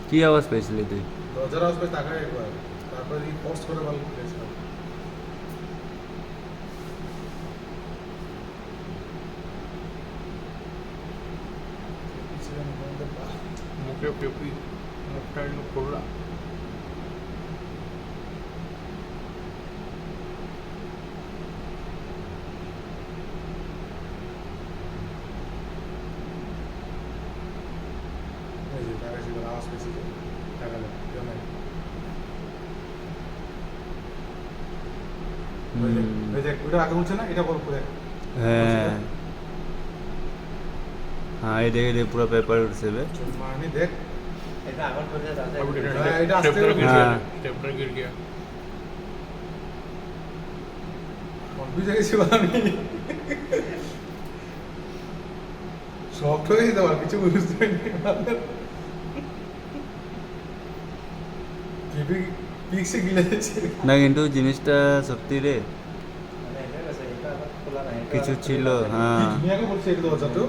কি আওয়াজ পেয়েছিলি তুই? দরজার আওয়াজ পেয়ে তাকায় একবার, তারপরে ফোর্স করে বল করেছিলাম। মুখে পেপি, মুখটা একটু খোলা। আওয়াজ পেয়েছি যে তাকালে জমে। ওই দেখ, ওইটা আগে বলছে না, এটা বল দেখ। হ্যাঁ हाँ ये देख पूरा पेपर उठसे बे মানে দেখ, এটা আগর করে দাদা अब এটা আস্তে स्टेपलर गिर हाँ। गया, स्टेपलर गिर गया। কনফিউজ হয়ে গেছি আমি, শক্ট হয়ে গেছে আমার, কিছু বুঝতে পারিনি। কিপি পিক্সে গিলে যাচ্ছে। না কিন্তু জিনিসটা সত্যি রে মানে এটা আছে, এটা আবার খোলা নাই, এটা কিছু আবার ছিল খোলা নাই। হ্যাঁ তুমি আগে বলছো এটা দরজা তো